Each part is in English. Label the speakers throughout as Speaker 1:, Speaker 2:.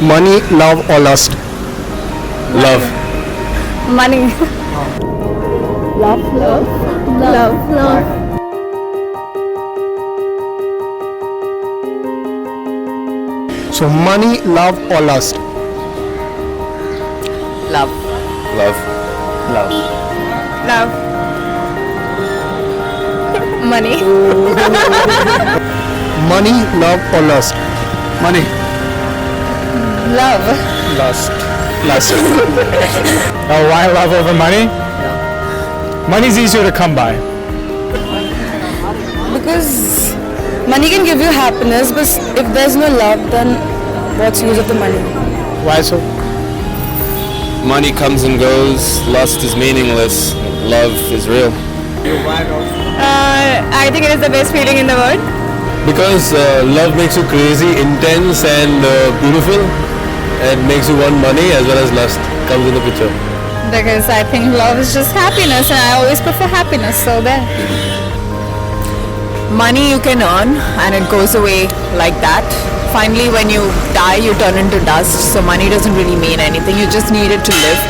Speaker 1: Money, love or lust?
Speaker 2: Love.
Speaker 3: Money. Love, love, love, love.
Speaker 1: So money, love or lust?
Speaker 3: Love.
Speaker 2: Love.
Speaker 1: Love.
Speaker 3: Love. Money.
Speaker 1: Money, love or lust?
Speaker 2: Money.
Speaker 3: Love.
Speaker 1: Lust.
Speaker 4: Lust. Why love over money? Money's easier to come by.
Speaker 3: Because money can give you happiness, but if there's no love, then what's use of the money?
Speaker 4: Why so?
Speaker 2: Money comes and goes. Lust is meaningless. Love is real.
Speaker 3: I think it is the best feeling in the world.
Speaker 2: Because love makes you crazy, intense and beautiful. It makes you want money as well as lust comes in the picture.
Speaker 3: Because I think love is just happiness, and I always prefer happiness. So there.
Speaker 5: Money you can earn and it goes away like that. Finally, when you die, you turn into dust. So money doesn't really mean anything. You just need it to live.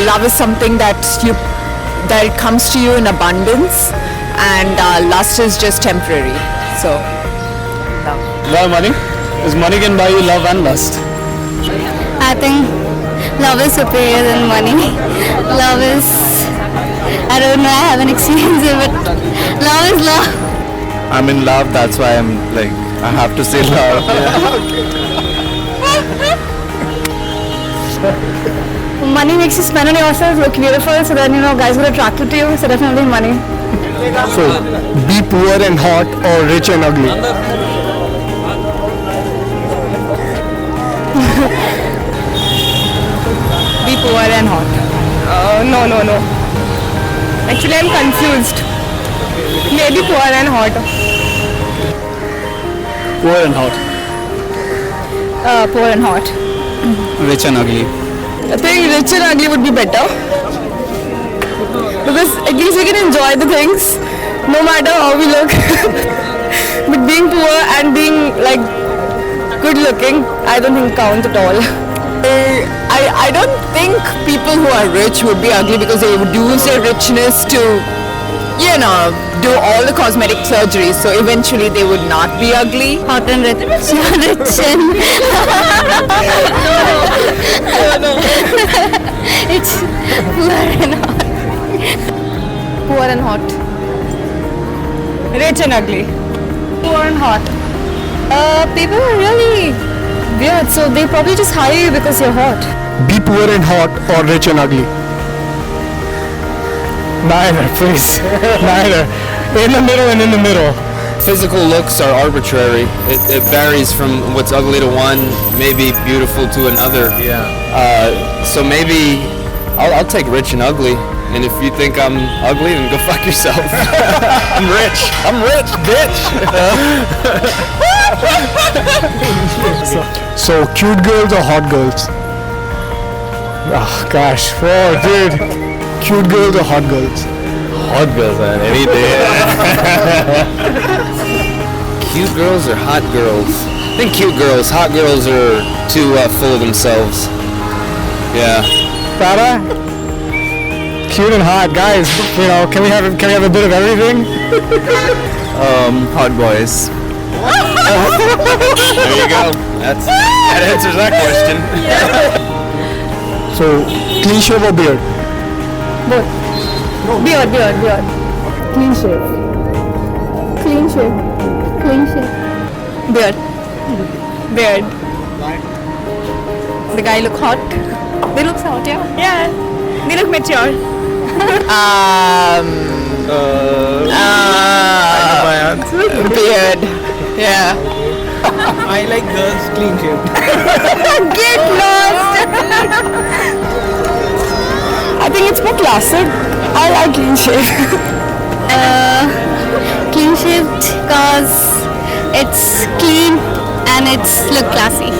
Speaker 5: Love is something that it comes to you in abundance, and lust is just temporary. So,
Speaker 4: Why money? Because money can buy you love and lust.
Speaker 3: I think love is superior than money. Love is, I don't know, I haven't experienced it, but love is love.
Speaker 2: I'm in love, that's why I'm like, I have to say love.
Speaker 3: Money makes you spend on yourself, look beautiful, so then guys will attract to you, so definitely money.
Speaker 1: So be poor and hot or rich and ugly?
Speaker 3: Be poor and hot. No. Actually, I'm confused. Maybe poor and hot.
Speaker 4: Poor and hot.
Speaker 3: Poor and hot.
Speaker 4: Rich and ugly.
Speaker 3: I think rich and ugly would be better. Because at least we can enjoy the things, no matter how we look. But being poor and being like good looking, I don't think counts at all.
Speaker 5: I don't think people who are rich would be ugly because they would use their richness to, do all the cosmetic surgeries. So eventually they would not be ugly.
Speaker 3: Hot and rich. Rich and no. It's poor and hot. Poor and hot. Rich and ugly. Poor and hot. People are really weird, so they probably just hire you because you're hot.
Speaker 1: Be poor and hot or rich and ugly?
Speaker 4: Neither, please. Neither. In the middle and in the middle.
Speaker 2: Physical looks are arbitrary. It varies from what's ugly to one, maybe beautiful to another.
Speaker 4: Yeah.
Speaker 2: So maybe I'll take rich and ugly. And if you think I'm ugly, then go fuck yourself. I'm rich, bitch.
Speaker 1: So cute girls or hot girls?
Speaker 4: Oh gosh. Oh dude.
Speaker 1: Cute girls or hot girls?
Speaker 2: Hot girls, man, any day. Cute girls or hot girls? I think cute girls. Hot girls are too full of themselves. Yeah.
Speaker 4: Tara? Cute and hot guys. Can we have a bit of everything?
Speaker 2: Hot boys. There you go. That answers that question.
Speaker 1: So clean shave or beard?
Speaker 3: Beard. Clean shave. Beard. The guy look hot. They look hot, yeah? Yeah. They look mature.
Speaker 5: Beard. Yeah.
Speaker 4: I like girls clean shaved.
Speaker 3: Get lost! I think it's more classic. I like clean shaved. Clean shaved because it's clean and it's look classy.